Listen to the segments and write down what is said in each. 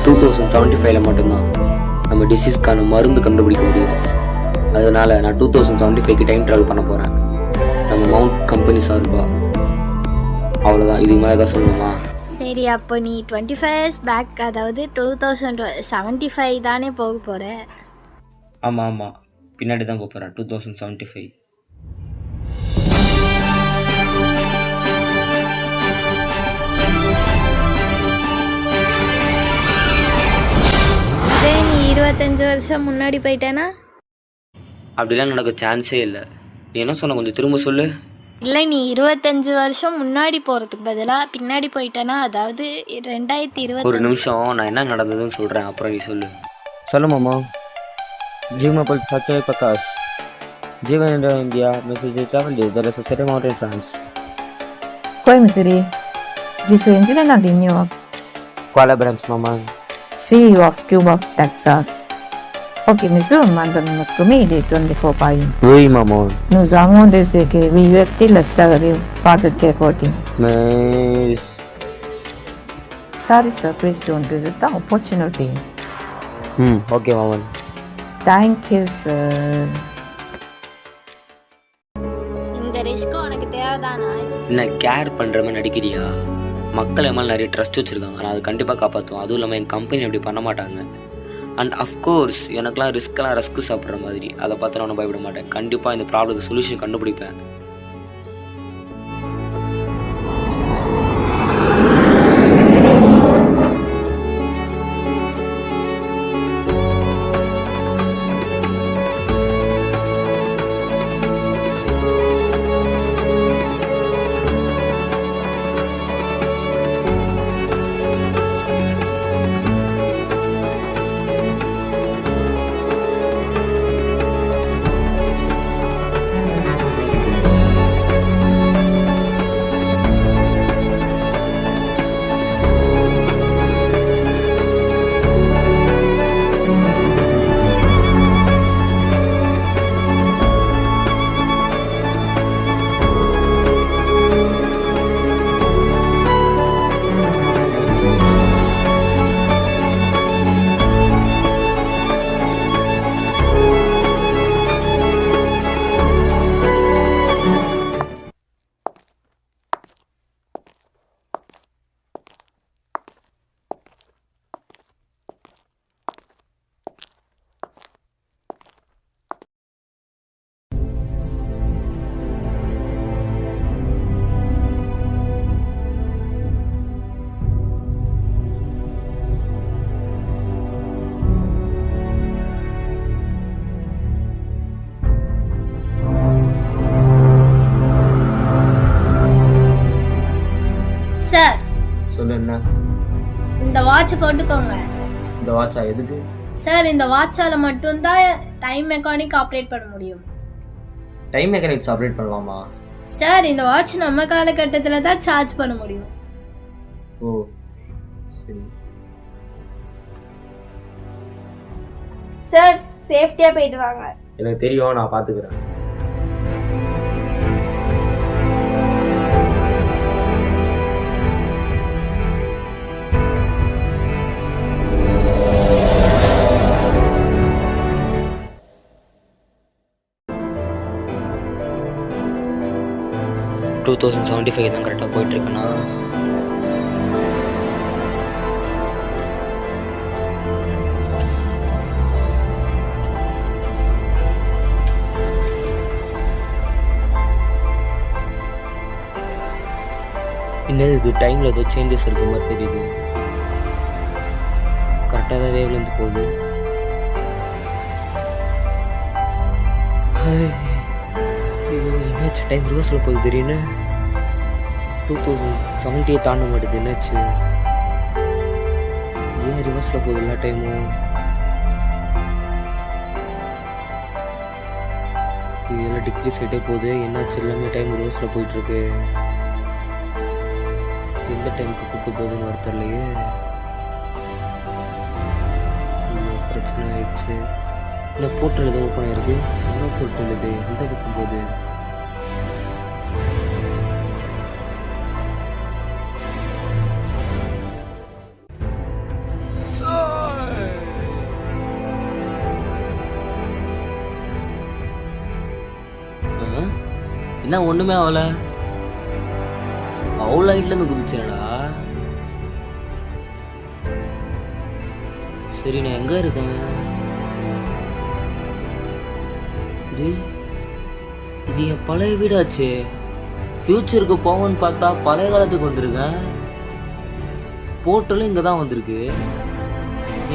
2075 மட்டும்தான் நம்ம டிசீஸ்க்கான மருந்து கண்டுபிடிக்க முடியும். அதனால் நான் 2075க்கு டைம் ட்ராவல் பண்ண போகிறேன் நம்ம மவுண்ட் கம்பெனி சார்பா. அவ்வளோதான், இதுக்கு மேலே தான் சொல்லணுமா? சரி, அப்போ நீ 25 இயர்ஸ் பேக், அதாவது 2075 தானே போக போகிற? ஆமாம், பின்னாடி தான் போகிறேன் 2075. இதே நீ 25 வருஷம் முன்னாடி போயிட்டேனா? அப்படிலாம் நடக்க சான்ஸே இல்லை. நீ என்ன சொன்ன, கொஞ்சம் திரும்ப சொல்லு. இல்லை, நீ 25 வருஷம் முன்னாடி போகிறதுக்கு பதிலாக பின்னாடி போயிட்டேனா, அதாவது 2020. ஒரு நிமிஷம், நான் என்ன நடந்ததுன்னு சொல்கிறேன், அப்புறம் நீ சொல்லு. चलो मामा जी मैं बोल सच है प्रकाश जीवन India message travel day the necessary mountain France Poi Missouri, di suo insieme di New York, Kuala Brams mama CEO of Cube of Texas. Ok, Missouri mandano una commedia 24 pagine. oui mama Nous avons décidé que we will till the story Father K14. मैं Sorry sir, please don't visit the opportunity. Okay mama Thank you sir. இந்த risk உனக்கு தேவைதானா? என்ன care பண்ணுற மாதிரி நடிக்கிறியா? மக்கள் என் மேலே நிறைய ட்ரஸ்ட் வச்சுருக்காங்க, நான் அது கண்டிப்பாக காப்பாற்றுவோம். அதுவும் இல்லாமல் என் கம்பெனி அப்படி பண்ண மாட்டாங்க. அண்ட் அஃப்கோர்ஸ் எனக்குலாம் ரிஸ்க் சாப்பிட்ற மாதிரி, அதை பார்த்து நான் ஒன்றும் பயப்பட மாட்டேன். கண்டிப்பாக இந்த ப்ராப்ளத்துக்கு சொல்யூஷன் கண்டுபிடிப்பேன். சார், சொல்லு என்ன இந்த வாட்ச் போட்டுக்கோங்க. இந்த வாட்சா எதுக்கு? சார், இந்த வாட்சால மட்டும்தான் டைம் மெக்கானிக் ஆப்ரேட் பண்ண முடியும். டைம் மெக்கானிக்ஸ் ஆப்ரேட் பண்ணலாமா? சார், இந்த வாட்ச் நம்ம காலகட்டத்தில் தான் சார்ஜ் பண்ண முடியும். ஓ சரி. சார், சேஃப்டியாக போயிட்டு வாங்க. எனக்கு தெரியும், நான் பார்த்துக்கிறேன். டூ 2075 தான் கரெக்டாக போயிட்டுருக்கேன்னா? என்னது இது, டைமில் ஏதோ சேஞ்சஸ் இருக்க மாதிரி தெரியுது. கரெக்டாக தான் வேவ்லேருந்து போகுது. ஐயோ, என்னாச்சு? டைம் ரிவர்ஸில் போகுது திடீர்னு. 2070 தாண்ட மாட்டேது, என்னாச்சு? ஏன் ரிவர்ஸில் போகுது எல்லா டைமும்? இதெல்லாம் டிக்ரீஸ் ஆகிட்டே போகுது, என்னாச்சு? எல்லாமே டைம் ரிவர்ஸில் போயிட்டுருக்கு. எந்த டைமுக்கு கூப்பிட்டு போகுதுன்னு வர தெரியலையே. பிரச்சனை ஆயிடுச்சு. இல்லை, போர்ட்டல் எதுவும் ஓப்பன் ஆயிருக்கு. என்ன போர்ட்டல் இது? எந்த பக்கம் போகுது? என்ன ஒன்றுமே ஆகல, அவ்வளோ ஹைட்லேருந்து குதிச்சேடா. சரி நான் எங்கே இருக்கேன்? டேய், இது என் பழைய வீடாச்சு. ஃப்யூச்சருக்கு போவோன்னு பார்த்தா பழைய காலத்துக்கு வந்திருக்கேன். போர்ட்டலும் இங்கே தான் வந்திருக்கு.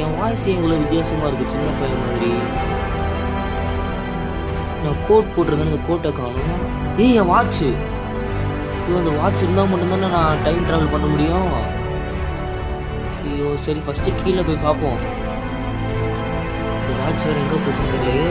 என் வாய்ஸ் இவ்வளோ வித்தியாசமாக இருக்குது, சின்ன பையன் மாதிரி. நான் கோட் போட்டிருக்கேன், அந்த கோட்டை காணும். என் வாட்சு, அந்த வாட்ச் இருந்தால் மட்டும்தானே நான் டைம் ட்ராவல் பண்ண முடியும். ஐயோ சரி, ஃபஸ்ட்டு கீழே போய் பார்ப்போம். இந்த வாட்ச் வேறு எங்கே போச்சுன்னு தெரியலையே.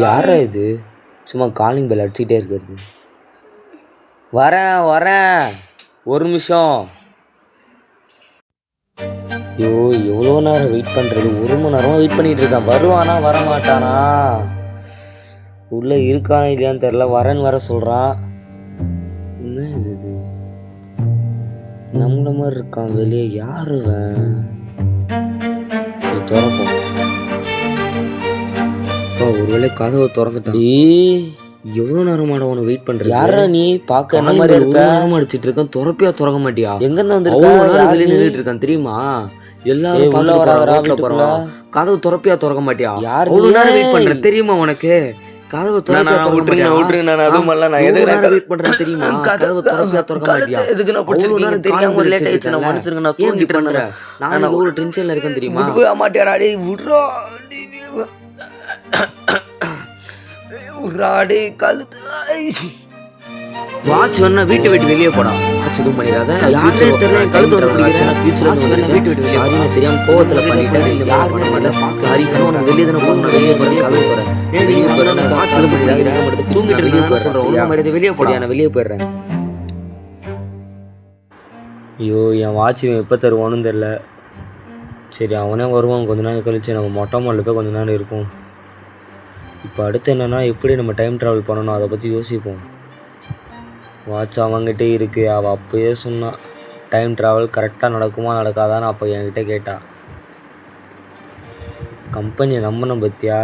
யாரா இது சும்மா காலிங் பெல் அடிச்சுக்கிட்டே இருக்கிறது? வரேன் வரேன், ஒரு நிமிஷம். ஐயோ எவ்வளோ நேரம் வெயிட் பண்ணுறது, 1 மணி நேரமாக வெயிட் பண்ணிகிட்டு இருக்கேன். வருவானா வரமாட்டானா, உள்ளே இருக்கானா இல்லையான்னு தெரில. வரேன்னு வர சொல்கிறான். என்ன இது நம்மள மாதிரி இருக்கான் வெளியே, யாருவன்? சரி திறப்போம். ஒருவேளை கதவை திறந்துட்டான். எவ்வளோ நேரமாட உன வெயிட் பண்ற? யாரா நீ? பார்க்க என்ன மாதிரி இருக்க? நேரம் அடிச்சிட்டு இருக்கேன், திறப்பியா திறக்க மாட்டியா? எங்க இருந்து வந்திருக்க? வெளியே நின்றுட்டு இருக்கான் தெரியுமா? எல்லாரும் கதவு திறப்பியா திறக்க மாட்டியா? யாரு அவ்வளோ நேரம் வெயிட் பண்ற தெரியுமா உனக்கு? கதவு திறப்பியா திறக்க மாட்டியா? நான் அதுவும் இல்ல, நான் எதுக்கு நேரம் வெயிட் பண்றேன் தெரியுமா? கதவு திறப்பியா திறக்க மாட்டியா? எதுக்கு நான் அவ்வளோ நேரம் தெரியாம லேட் ஆயிடுச்சு. நான் மனுஷனுக்கு நான் தூங்கிட்டு பண்றேன். நான் எவ்வளோ டென்ஷன்ல இருக்கேன் தெரியுமா? மாட்டியாடா டேய், விட்றா உராடே கழுத்து. வாட்ச் வேணா வீட்டை விட்டு வெளியே போடா. வாட்ச் எதுவும் பண்ணிடாத. யாருமே தெரியல, கழுத்து வர பிடிக்கிறேன். ஃபியூச்சர் வேணா வீட்டை விட்டு வெளியே. சாரி நான் தெரியாம கோவத்துல பண்ணிட்டேன். இந்த யார் பண்ண மாட்டேன். சாரி பண்ண உனக்கு வெளியே தானே போகணும். வெளியே போறது கதவு போற. வெளியே போறேன். வாட்ச் எதுவும் பண்ணிடாத. தூங்கிட்டு வெளியே போறேன். ஒழுங்கா மாதிரி வெளியே போடா. நான் வெளியே போயிடுறேன். ஐயோ என் வாட்ச் எப்போ தருவான்னு தெரில. சரி அவனே வருவான் கொஞ்ச நேரம் கழிச்சு. நம்ம மொட்டை மாலில் போய் கொஞ்ச நேரம் இருக்கும். இப்போ அடுத்து என்னென்னா எப்படி நம்ம டைம் ட்ராவல் பண்ணணும் அதை பற்றி யோசிப்போம். வாட்ச் அவங்ககிட்டே இருக்குது. அவள் அப்போயே சொன்னான் டைம் ட்ராவல் கரெக்டாக நடக்குமா நடக்காதான்னு. அப்போ என்கிட்ட கேட்டா. கம்பெனியை நம்பினேன் பற்றியா?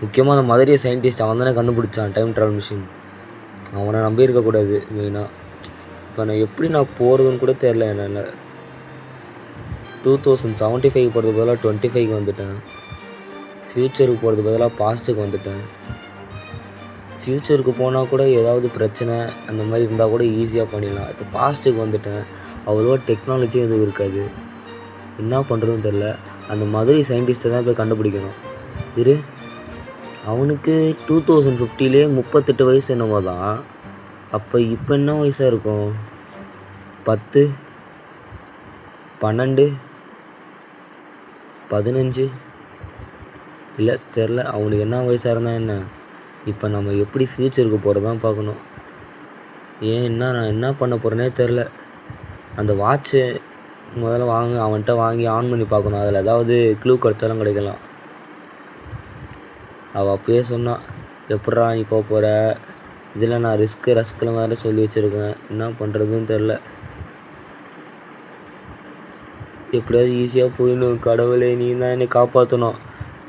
முக்கியமாக அந்த மதுரை சயின்டிஸ்ட் அவன் தானே கண்டுபிடிச்சான் டைம் ட்ராவல் மிஷின். அவனை நம்பி இருக்கக்கூடாது மெயினாக. இப்போ நான் எப்படி போகிறதுன்னு கூட தெரில. என்னால் 2075 போகிறதுக்கு பதிலாக 25க்கு வந்துட்டேன். ஃப்யூச்சருக்கு போகிறதுக்கு பதிலாக பாஸ்ட்டுக்கு வந்துட்டேன். ஃப்யூச்சருக்கு போனால் கூட ஏதாவது பிரச்சனை அந்த மாதிரி இருந்தால் கூட ஈஸியாக பண்ணிடலாம். இப்போ பாஸ்ட்டுக்கு வந்துட்டேன், அவ்வளோவா டெக்னாலஜியும் எதுவும் இருக்காது. என்ன பண்ணுறதுன்னு தெரில. அந்த மதுரை சயின்டிஸ்ட்டை தான் போய் கண்டுபிடிக்கணும். இரு, அவனுக்கு 2050லேயே 38 வயசு என்னமோ தான். அப்போ இப்போ என்ன வயசாக இருக்கும்? 10, 12, 15 இல்லை தெரில. அவனுக்கு என்ன வயசாக இருந்தால் என்ன? இப்போ நம்ம எப்படி ஃப்யூச்சருக்கு போகிறது தான் பார்க்கணும். நான் என்ன பண்ண போகிறேனே தெரில. அந்த வாட்சு முதல்ல அவன்கிட்ட வாங்கி ஆன் பண்ணி பார்க்கணும். அதில் ஏதாவது க்ளூ கிடச்சாலும் கிடைக்கலாம். அவள் அப்பயே சொன்னான் எப்பட்றா நீ போக போகிற, இதில் நான் ரஸ்கில் வேறு சொல்லி வச்சுருக்கேன். என்ன பண்ணுறதுன்னு தெரில. எப்படியாவது ஈஸியாக போயிடணும். கடவுளே நீ தான் என்னை காப்பாற்றணும்.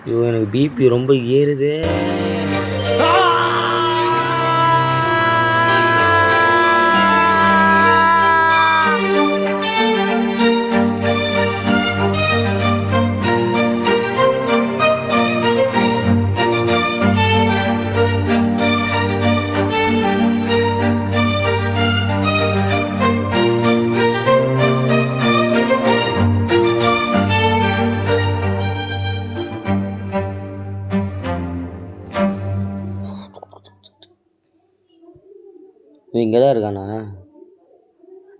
ஐயோ எனக்கு பிபி ரொம்ப ஏறுதே. இங்கே தான் இருக்கானா?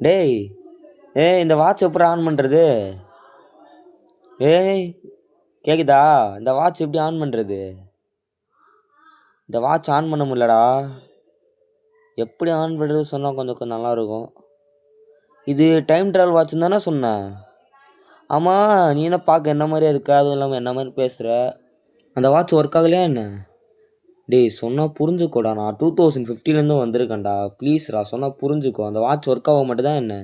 டேய் இந்த வாட்ச் எப்படி ஆன் பண்ணுறது? ஏய் கேக்குதா? இந்த வாட்ச் எப்படி ஆன் பண்ணுறது? இந்த வாட்ச் ஆன் பண்ண முடியலடா. எப்படி ஆன் பண்ணுறது சொன்னால் கொஞ்சம் நல்லாயிருக்கும். இது டைம் ட்ராவல் வாட்ச்னு தானே சொன்னேன்? ஆமாம், நீ என்ன பார்க்க என்ன மாதிரியே இருக்க, அதுவும் இல்லாமல் என்ன மாதிரி பேசுகிற. அந்த வாட்ச் ஒர்க் ஆகலையா என்ன? டேய் சொன்னால் புரிஞ்சுக்கோடா, நான் 2015 வந்திருக்கேன்டா. ப்ளீஸ்டா சொன்னால் புரிஞ்சுக்கோ. அந்த வாட்ச் ஒர்க் ஆக மட்டும்தான் என்ன?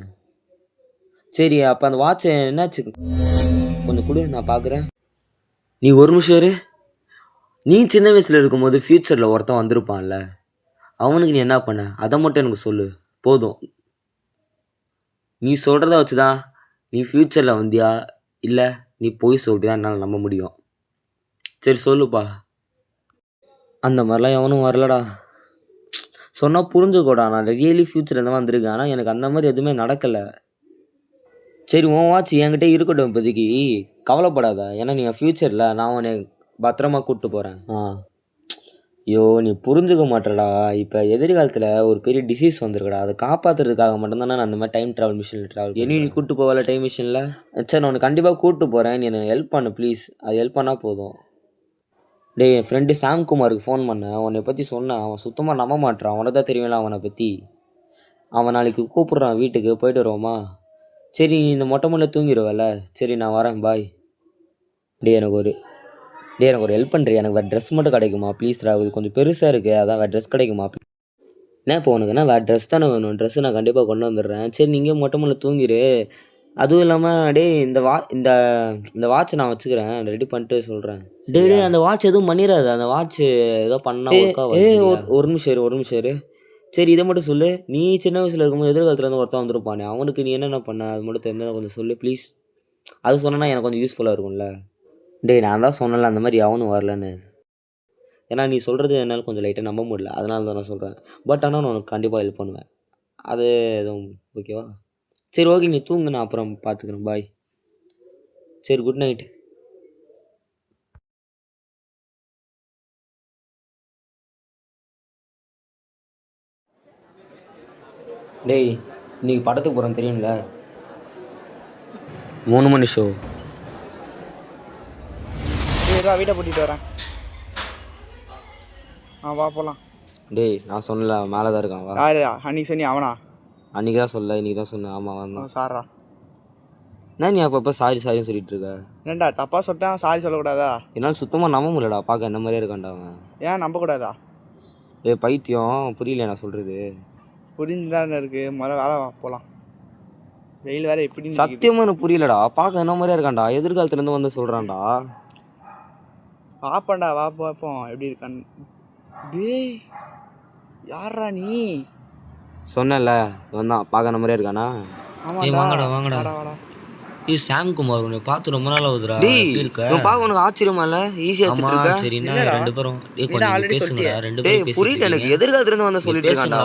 சரி அப்போ அந்த வாட்ச் என்னாச்சு கொஞ்சம் கொடு, நான் பார்க்குறேன். நீ ஒரு நிமிஷம் இரு. நீ சின்ன வயசில் இருக்கும்போது ஃப்யூச்சரில் ஒருத்தன் வந்திருப்பான்ல, அவனுக்கு நீ என்ன பண்ண அதை மட்டும் எனக்கு சொல்லு போதும். நீ சொல்கிறத வச்சு தான் நீ ஃப்யூச்சரில் வந்தியா இல்லை நீ போய் சொல்லிட்டு என்னால் நம்ப முடியும். சரி சொல்லுப்பா. அந்த மாதிரிலாம் எவனும் வரலடா. சொன்னால் புரிஞ்சுக்கோடா, நான் ரியலி ஃப்யூச்சரில் தான் வந்திருக்கேன். ஆனால் எனக்கு அந்த மாதிரி எதுவுமே நடக்கலை. சரி உன் வாட்ச் என்கிட்ட இருக்கட்டும் இப்போதைக்கு, கவலைப்படாத. ஏன்னா நீ ஃப்யூச்சரில் நான் உன்னை பத்திரமா கூப்பிட்டு போகிறேன். ஐயோ நீ புரிஞ்சுக்க மாட்டேடா. இப்போ எதிர்காலத்தில் ஒரு பெரிய டிசீஸ் வந்திருக்கடா, அதை காப்பாற்றுறதுக்காக மட்டும்தானே நான் அந்த மாதிரி டைம் ட்ராவல் மிஷினில் ட்ராவல் என்னையும் நீ கூப்பிட்டு போகல டைம் மிஷினில். சரி நான் உனக்கு கண்டிப்பாக கூப்பிட்டு போகிறேன், நீ எனக்கு ஹெல்ப் பண்ணு ப்ளீஸ். அது ஹெல்ப் பண்ணால் போதும். டேய் என் ஃப்ரெண்டு சாம்குமாருக்கு ஃபோன் பண்ணேன், உன்னை பற்றி சொன்னேன். அவன் சுத்தமாக நம்ப மாட்டான். உனக்கு தான் தெரியும்ல அவனை பற்றி. அவன் நாளைக்கு கூப்பிட்றான் வீட்டுக்கு, போயிட்டு வருவோமா? சரி நீ இந்த மொட்டை மொழியில் தூங்கிடுவல. சரி நான் வரேன், பாய். டேய் எனக்கு ஒரு ஹெல்ப் பண்ணுறியா? எனக்கு வேறு ட்ரெஸ் மட்டும் கிடைக்குமா ப்ளீஸ்டா? இது கொஞ்சம் பெருசாக இருக்குது, அதான் வேறு ட்ரெஸ் கிடைக்குமா? என்ன இப்போ உனக்குன்னா வேறு ட்ரெஸ் தானே வேணும்? ட்ரெஸ்ஸு நான் கண்டிப்பாக கொண்டு வந்துடுறேன். சரி நீங்கள் மொட்டை மொழியில் தூங்கிடு. அதுவும் இல்லாமல் டேய் இந்த வாட்சை நான் வச்சுக்கிறேன், ரெடி பண்ணிட்டு சொல்கிறேன். டே அந்த வாட்ச் எதுவும் பண்ணிடாது. அந்த வாட்ச் ஏதோ பண்ணால் ஒரு நிமிஷம் இரு. சரி இதை மட்டும் சொல்லு. நீ சின்ன வயசில் இருக்கும்போது எதிர்காலத்தில் இருந்து ஒருத்தன் வந்துருப்பானே, அவனுக்கு நீ என்னென்ன பண்ண அது மட்டும் தெரிஞ்சால் கொஞ்சம் சொல்லு ப்ளீஸ். அது சொன்னா எனக்கு கொஞ்சம் யூஸ்ஃபுல்லாக இருக்கும்ல. டேய் நான் தான் சொன்னல அந்த மாதிரி அவனும் வரலன்னு. ஏன்னா நீ சொல்கிறது என்னால் கொஞ்சம் லைட்டாக நம்ப முடியல, அதனால தான் நான் சொல்கிறேன். பட் ஆனால் நான் உனக்கு கண்டிப்பாக ஹெல்ப் பண்ணுவேன். அது எதுவும் ஓகேவா? சரி ஓகே நீ தூங்கு, நான் அப்புறம் பார்த்துக்கிறேன், பாய். சரி குட் நைட். டேய் இன்னைக்கு படத்துக்கு போகிறேன் தெரியும்ல, 3 மணி ஷோ. வீட்டை பூட்டிட்டு வரேன். வா போகலாம். டேய் நான் சொன்னல மேலே தான் இருக்கான். வா. யாரு அன்னைக்கு சொன்னி அவனா? அன்றைக்கி தான் சொல்ல, இன்றைக்கி தான் சொன்னேன். ஆமாம் வந்தான். சாரா நான் நீ அப்பப்போ சாரின்னு சொல்லிட்டு இருக்க. என்னடா தப்பா சொல்லிட்டேன், சாரி சொல்லக்கூடாதா? என்னால் சுத்தமாக நம்ப முடியலடா, பார்க்க என்ன மாதிரியே இருக்கான்டா அவன். ஏன் நம்பக்கூடாதா? பைத்தியம் புரியல நான் சொல்கிறது. புரிஞ்சுதானே இருக்கு, முதல்ல வேலை போகலாம். வெயில் வேற எப்படி சத்தியமாக எனக்கு புரியலடா, பார்க்க என்ன மாதிரியே இருக்கான்டா, எதிர்காலத்துலேருந்து வந்து சொல்கிறான்டா. பாப்பண்டா வா பார்ப்போம் எப்படி இருக்கான்னு. டேய் யாரா நீ? சொன்னல வந்தான், பார்க்க என்ன மாதிரியே இருக்கானா? வாங்கடா. சாம்குமார் உன்னை பார்த்து ரொம்ப நாள் ஆகுதுடா. பார்க்க உனக்கு ஆச்சரியமா இல்லை? ஈஸியாக சரி ரெண்டு பேரும் புரியல எனக்கு. எதிர்காலத்துலேருந்து வந்து சொல்லிட்டு இருக்கான்டா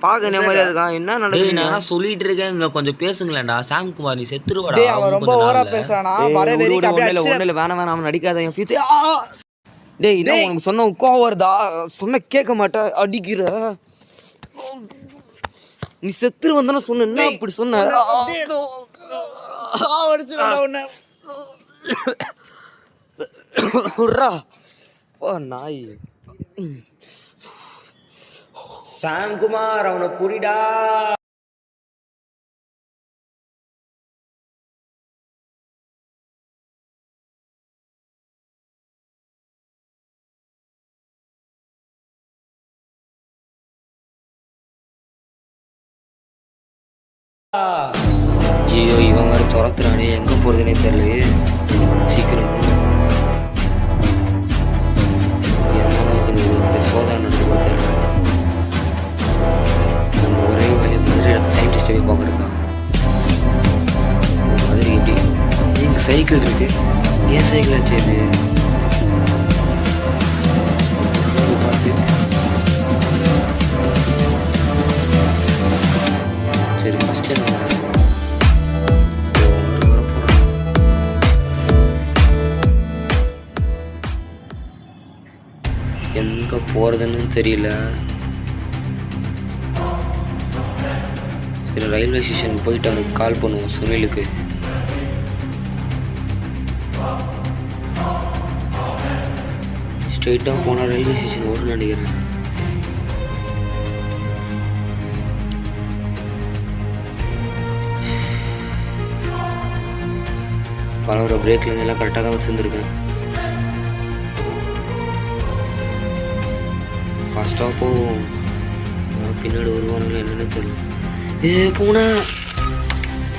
பார்க்க என்ன மாதிரியா இருக்கான். என்ன நடக்குது? நான் சொல்லிட்டு இருக்கேன், இங்க கொஞ்சம் பேசுங்களேன்டா. சாம்குமார் நீ செத்துருவாடா. அவன் ரொம்ப ஓவரா பேசுறானா? வேணாம் நடிக்காத. என் ஃபியூச்சர் டேய் என்ன உனக்கு சொன்ன கோவம் வருதா? சொன்ன கேட்க மாட்டேன், அடிக்கிற. நீ செத்துரு வந்தானே சொன்ன, என்ன இப்படி சொன்ன? நாய் சாம்குமார் அவனை புரிடா. ஐயோ இவன் வேறு துரத்துறானே, எங்கே போகிறதுனே தெரியலையே. சீக்கிரம் சோதனை நடந்துக்கோ தெரியல. நம்ம ஒரே வழி மாதிரி சயின்டிஸ்ட் போய் பார்க்குறதான். மாதிரி எப்படி எங்கள் சைக்கிள் இருக்கு, ஏன் சைக்கிள் ஆச்சு இது? பார்த்து சரி ஃபஸ்ட்டு எங்கே போகிறதுன்னு தெரியல. சரி ரயில்வே ஸ்டேஷனுக்கு போயிட்டு அவனுக்கு கால் பண்ணுவோம், சுனிலுக்கு. ஸ்ட்ரெயிட்டாக போனால் ரயில்வே ஸ்டேஷன் வரும்னு நினைக்கிறேன். பலவர பிரேக்ல எல்லாம் கரெக்டாக தான் வச்சுருந்துருக்கேன். ஃபஸ்ட்டாக போவோம். பின்னாடி வருவானுங்களா என்னன்னு தெரியல. பூனை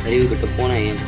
அறிவு கிட்ட போனேன். ஏன்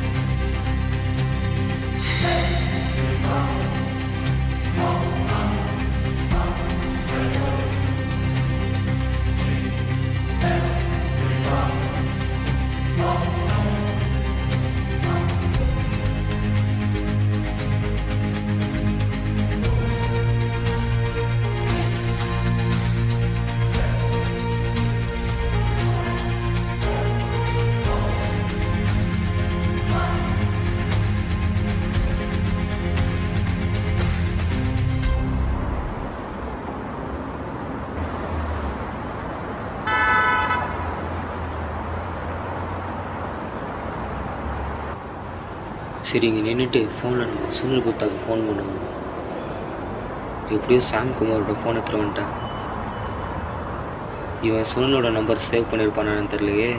சரி இங்கே நின்றுட்டு ஃபோனில் நம்ம சுனில் குப்தாக்கு ஃபோன் பண்ணுவோம். எப்படியோ சாம்குமாரோட ஃபோன் எடுத்துகிட்டு வந்துட்டேன். இவன் சுனிலோட நம்பர் சேவ் பண்ணியிருப்பானான்னு தெரியலையே.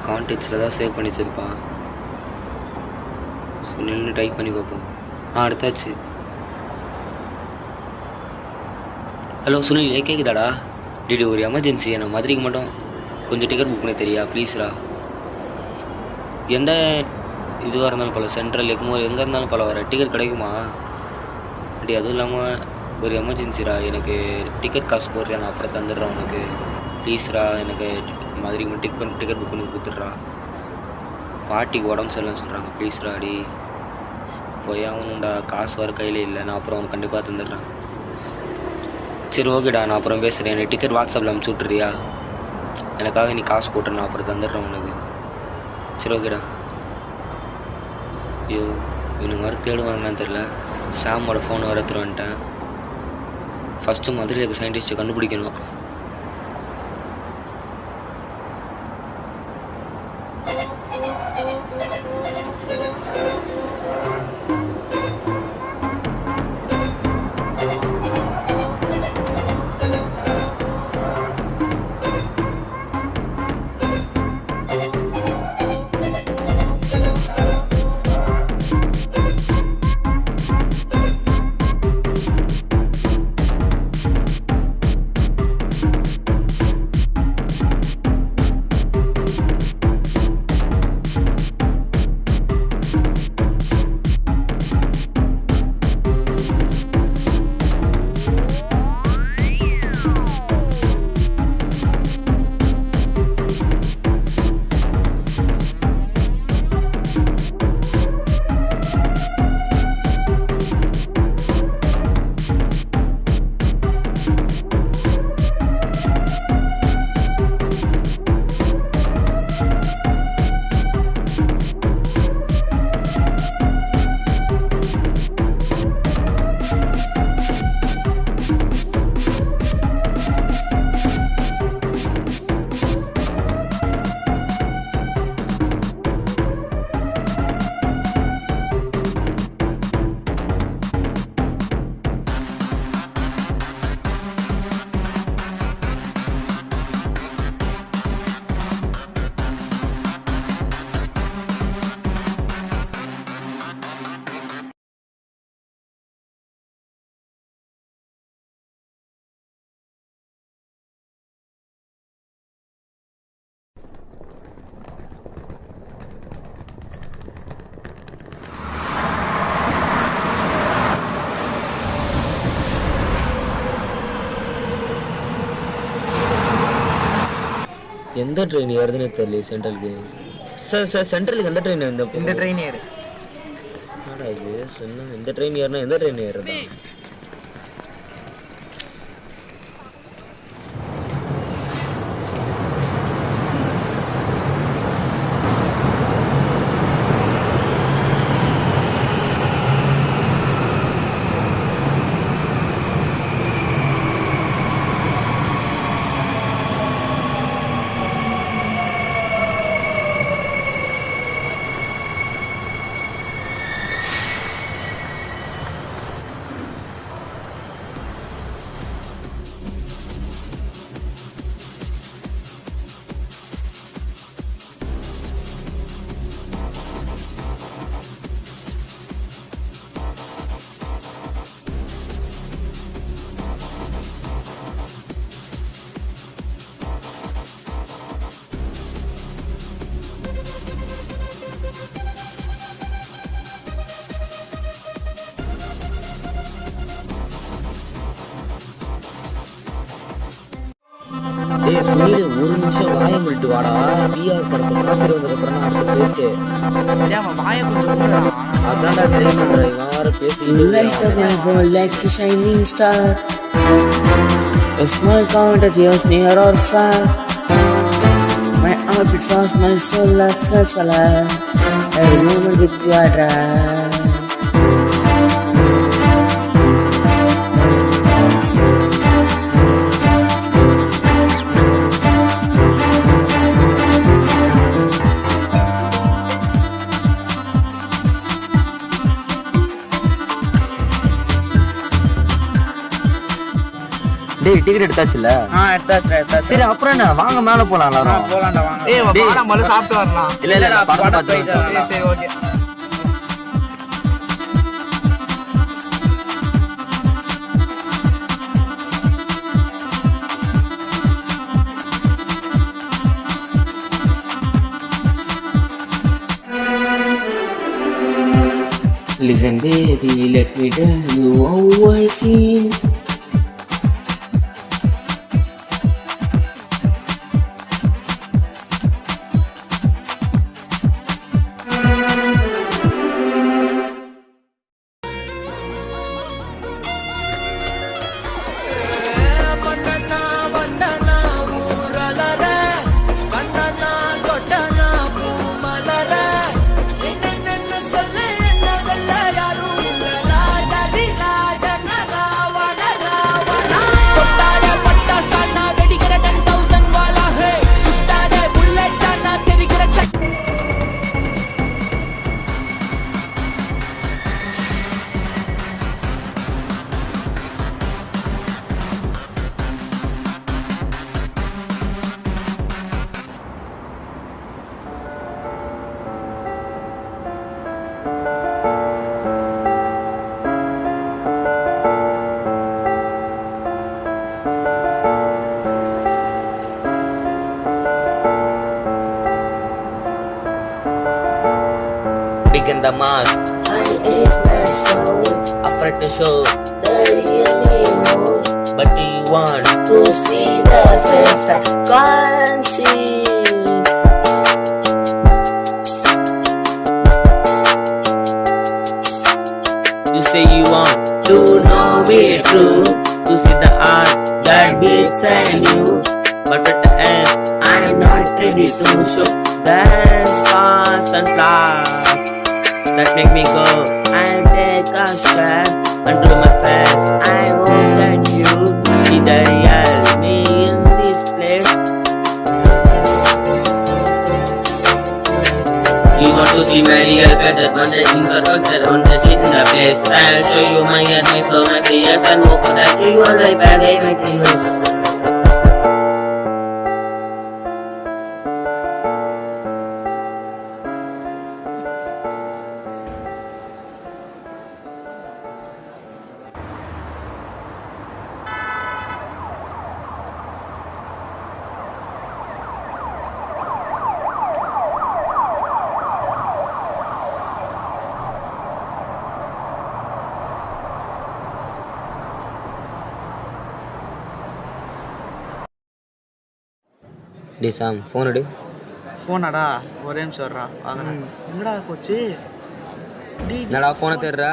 கான்டாக்ட்ஸில் தான் சேவ் பண்ணி வச்சுருப்பான். சுனில்னு டைப் பண்ணி பார்ப்போம். எடுத்தாச்சு. ஹலோ சுனில், கேட்குதாடா? டிடி ஒரு எமர்ஜென்சி, நான் மதுரைக்கு மட்டும் கொஞ்சம் டிக்கெட் புக் பண்ண தெரியா ப்ளீஸ்ரா. எந்த இதுவாக இருந்தாலும் பல சென்ட்ரல் எக்மோர் எங்கே இருந்தாலும் பல வர டிக்கெட் கிடைக்குமா? அப்படி அதுவும் இல்லாமல் ஒரு எமர்ஜென்சிரா, எனக்கு டிக்கெட் காசு போடுறியா, நான் அப்புறம் தந்துடுறேன் உனக்கு ப்ளீஸ்ரா. எனக்கு மதுரைக்கு மட்டும் டிக்கெட் புக் பண்ணி கொடுத்துட்றா. பாட்டிக்கு உடம்பு சரியில்லைன்னு சொல்கிறாங்க ப்ளீஸ்ரா. அடி போய் ஆகணும்டா, காசு வர கையில் இல்லை, நான் அப்புறம் அவனுக்கு கண்டிப்பாக தந்துடுறேன். சரி ஓகேடா, நான் அப்புறம் பேசுகிறேன். எனக்கு டிக்கெட் வாட்ஸ்அப்பில் அனுப்பிச்சி விட்றியா? எனக்காக நீ காசு போட்டுற, நான் அப்புறம் தந்துடுறேன் உனக்கு. சரி ஓகேடா. ஐயோ இவனுங்க வர தேடுவாங்கன்னு தெரில. சாமோட ஃபோனை வர எடுத்துகிட்டு வந்துட்டேன். ஃபஸ்ட்டு மதுரையில் இருக்க சயின்டிஸ்ட்டை கண்டுபிடிக்கணும். எந்த ட்ரெயின் ஏறுதுன்னு தெரியல சென்ட்ரலுக்கு. சார் சென்ட்ரலுக்கு எந்த ட்ரெயின்? இந்த ட்ரெயின் ஏறு. என்னடா இது சொன்னா எந்த ட்ரெயின் ஏறினா எந்த ட்ரெயின் ஏறுறதா? ஏய் சுனில், ஒரு நிமிஷம் வாய முடிட்டு வாடா. பிஆர் படத்தை பார்த்துட்டு வந்ததுக்கப்புறம் தான் அடுத்த பேச்சு. ஏன் வாயை கொஞ்சம் மூடுடா. அதான்டா ட்ரை பண்றேன். இவன் வேற பேசிக்கிட்டு You light up my world like a shining star. A small count of tears near or far. My heart beat fast, my soul I felt alive. Every moment with you I drive. டேய் ticket எடுத்தாச்சுல? எடுத்தாச்சு. சரி அப்புறம் என்ன, வாங்க மேல போலாம் எல்லாரும். போலாம்டா வாங்க. ஏய் டேய். வாடா முதல்ல சாப்பிட்டு வரலாம். இல்ல படம் படம் பார்த்து போயிட்டு வரலாம். சரி okay. Listen baby, let me tell you how I feel. In the mask, I ate my soul. Afraid to show the real evil. But do you want to see the face I can't see? You say you want to know me true, to see the art that beats in you. But at the end, I'm not ready to show the scars and flaws that make me go and take a stand unto my face. I hope that you see the real me in this place. You want to see my real face, that one day things are perfect, one day sit in the place. I'll show you my head, my soul, my fears, and hope that you will live by my tears. Day Sam, phone எடு. போனாடா ஒரே நிமிஷம் வர்றா வாங்கினேன். எங்கடா போச்சு? என்னடா ஃபோனை தேடுறா?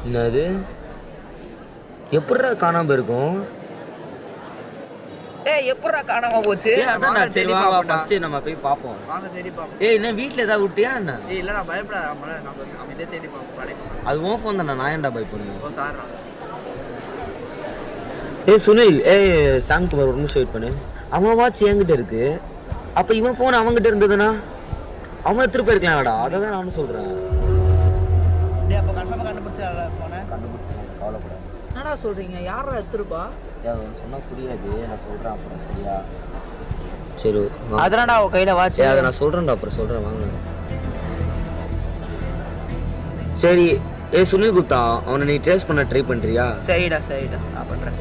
என்னது எப்படிடா காணாம போயிருக்கும்? ஏய் எப்படா காணாம போச்சு? சரி வாங்க ஃபர்ஸ்ட் நம்ம போய் பார்ப்போம். வாங்க தேடி பாப்போம். ஏய் என்ன வீட்டில் ஏதாவது விட்டியா என்ன? ஏய் இல்லடா பயப்படாத, நம்ம இதே தேடி பாப்போம். அது உன் ஃபோன் தானே, நான் ஏன்டா பை பண்ணுவேன்? ஓ சார்ரா. ஏய் சுனில், ஏய் சாம்குமார் ஒரு நிமிஷம் வெயிட் பண்ணு. அவன் வாட்ச் என்கிட்ட இருக்கு, அப்போ இவன் ஃபோன் அவங்ககிட்ட இருந்ததுன்னா அவன் எடுத்துட்டு போயிருக்கலாம்டா. அதை தான் நானும் சொல்கிறேன். டேய் அப்போ கன்ஃபார்மாக கண்டுபிடிச்சால போனே. கண்டுபிடிச்சேன், கவலைப்படாது. என்னடா சொல்கிறீங்க? யாரா எடுத்துருப்பா? சொன்னால் புரியாது, நான் சொல்கிறேன் அப்புறம். சரியா? சரி அதனாடா அவ கையில் வாட்ச். அதை நான் சொல்கிறேன்டா, அப்புறம் சொல்கிறேன் வாங்க. சரி ஏய் சுனில் குப்தா, அவனை நீ ட்ரேஸ் பண்ண ட்ரை பண்ணுறியா? சரிடா நான் பண்ணுறேன்.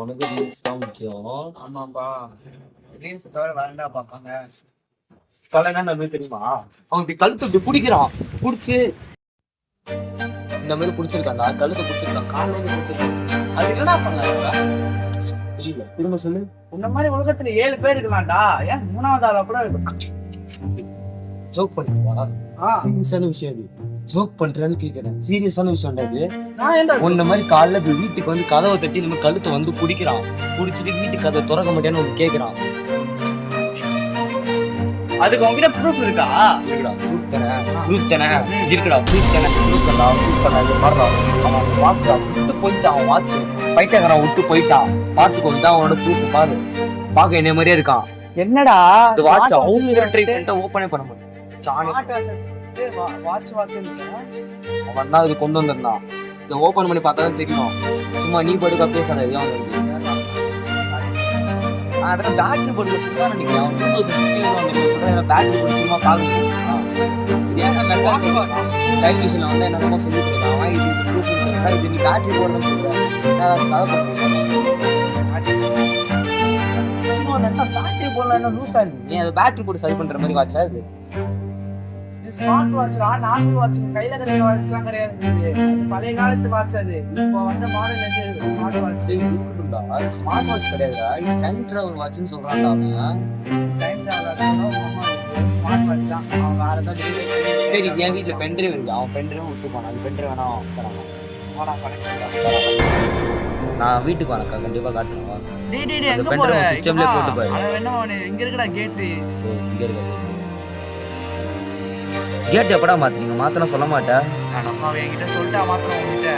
உனக்கு ரீல்ஸ் தான் முக்கியம். ஆமாப்பா, ரீல்ஸ் தவிர வேண்டா பார்ப்பாங்க. தலை என்ன தெரியுமா, அவன் இப்படி கழுத்து இப்படி பிடிக்கிறான், பிடிச்சி இந்த மாதிரி பிடிச்சிருக்காண்டா, கழுத்தை பிடிச்சிருக்கான், கால் வந்து பிடிச்சிருக்கான். அது என்னடா பண்ணலாம்? புரியல, திரும்ப சொல்லு. உன்ன மாதிரி உலகத்துல 7 பேர் இருக்கலாம்டா, ஏன் 3வது ஆளா கூட ஜோக் பண்ணுவா? சீரியஸான விஷயம் அது. ஜோக் பண்றேன்னு கேட்கிறேன், சீரியஸான விஷயம் இது. நான் ஏன்டா உன்ன மாதிரி காலைல போய் வீட்டுக்கு வந்து கதவை தட்டி இந்த மாதிரி கழுத்தை வந்து பிடிக்கிறான், பிடிச்சிட்டு வீட்டுக்கு கதவை திறக்க மாட்டேன்னு ஒன்று கேட்கிறான். அதுக்கு உங்ககிட்ட ப்ரூஃப் இருக்கா? இருக்குடா, ப்ரூஃப் தானே இருக்குடா, ப்ரூஃப் பண்ணா இது மாதிரிடா. அவன் வாட்ச்டா விட்டு போயிட்டான், அவன் வாட்ச் பைத்தியக்காரன் விட்டு போயிட்டான். பார்த்துக்கோ, இதான் அவனோட ப்ரூஃப். பாரு, பார்க்க என்ன மாதிரியே இருக்கான். என்னடா இந்த வாட்ச் அவங்க ட்ரை பண்ணிட்டு ஓப்பனே பண்ண முடியும். அவன் தான் இது கொண்டு வந்திருந்தான். இதை ஓப்பன் பண்ணி பார்த்தா தான் தெரியும். சும்மா நீ படுக்க பேசாத. அதெல்லாம் பேட்டரி போட்டு சொல்றா நினைக்கிறேன். அவன் 2015 சொல்றேன், பேட்டரி போட்டு சும்மா பார்க்க டெலிவிஷன்ல வந்து என்னமோ சொல்லிட்டு இருக்கான். இது ப்ரூஃப் சொல்றா, இது நீ பேட்டரி போடுறேன்னு சொல்றேன். சும்மா பேட்டரி போடலாம், என்ன லூஸ் ஆகி நீ அதை பேட்டரி போட்டு சரி பண்ற மாதிரி வாட்சா இது? ஸ்மார்ட் வாட்ச்ரா, நார்மல் வாட்ச் கையில கட்டின வாட்ச்லாம் கிடையாது. இது பழைய காலத்து வாட்ச். அது இப்போ வந்த மாடல் இது ஸ்மார்ட் வாட்ச். ஸ்மார்ட் வாட்ச் கிடையாதுடா, இது டைம் டிராவல் வாட்ச்னு சொல்றான்டா அவன். டைம் டிராவல் ஸ்மார்ட் வாட்ச் தான். அவன் வேற ஏதாவது சரி, என் வீட்டுல பென்ட்ரைவ் இருக்கு, அவன் பென்ட்ரைவ் விட்டு போனான். அது பென்ட்ரைவ் வேணா தராங்க. நான் வீட்டுக்கு வரக்கா கண்டிப்பா காட்டுறேன். டேய் எங்க போற? சிஸ்டம்ல போட்டு பாரு. அவன் என்ன இங்க இருக்குடா கேட். இங்க இருக்கு கேட். எப்படா மாத்துறீங்க? மாத்தனா சொல்ல மாட்டேன். நம்ம என்கிட்ட சொல்லிட்டா மாத்திரம் உங்ககிட்ட.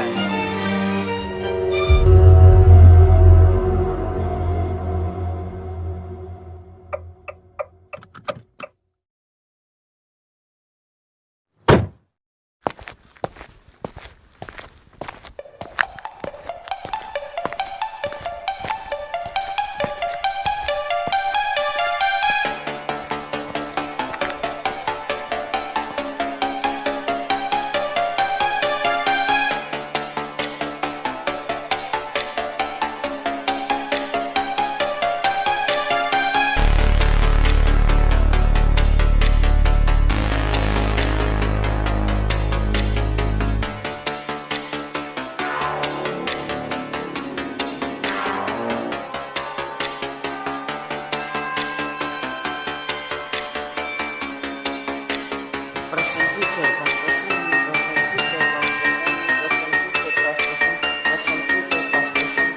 Present future past present, present future past present, present future past present, present future past present.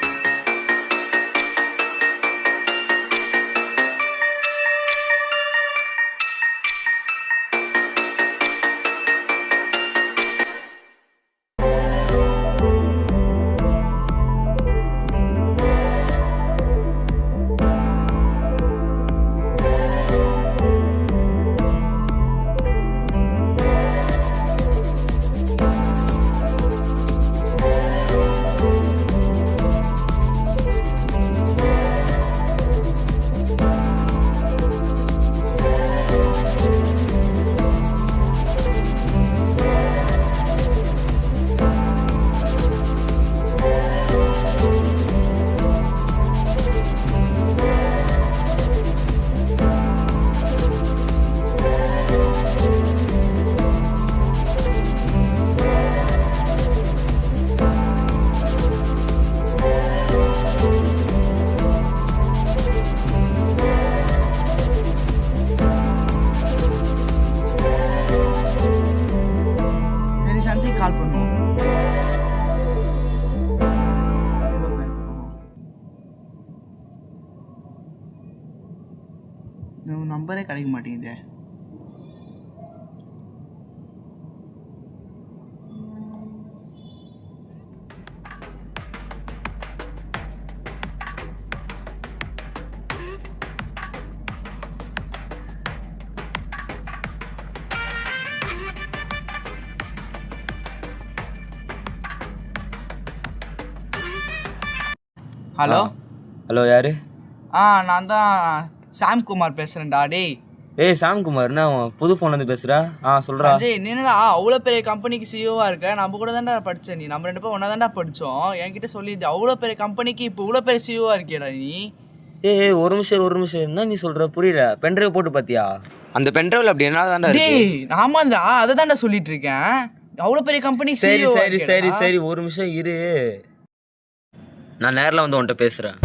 கால் பண்ணுவோம். நம்பரே கிடைக்க மாட்டேங்குதே. ஹலோ ஹலோ, யாரு? நான் தான் சாம்குமார் பேசுகிறேன்டா. டேய், ஏய் சாம்குமார், என்ன புது ஃபோன்லேருந்து பேசுகிற? சொல்கிறா. சஞ்சய், நீ என்னடா அவ்வளோ பெரிய கம்பெனிக்கு சிஓவா இருக்க? நம்ம கூட தான்டா படிச்ச நீ. நம்ம 2 பேரும் ஒன்றா தான்டா படித்தோம். என்கிட்ட சொல்லிது அவ்வளோ பெரிய கம்பெனிக்கு இப்போ இவ்வளோ பெரிய சிஓவா இருக்கியடா நீ. ஏய் ஒரு நிமிஷம் என்ன நீ சொல்கிற? புரியல. பென்ட்ரைவ் போட்டு பார்த்தியா? அந்த பென்ட்ரைவில் அப்படி என்ன தான்டா இருக்கு? டேய் ஆமாண்டா, அதை தான்டா சொல்லிட்டு இருக்கேன். அவ்வளோ பெரிய கம்பெனி சரி ஒரு நிமிஷம் இரு, நான் நேரில் வந்து உன்கிட்ட பேசுகிறேன்.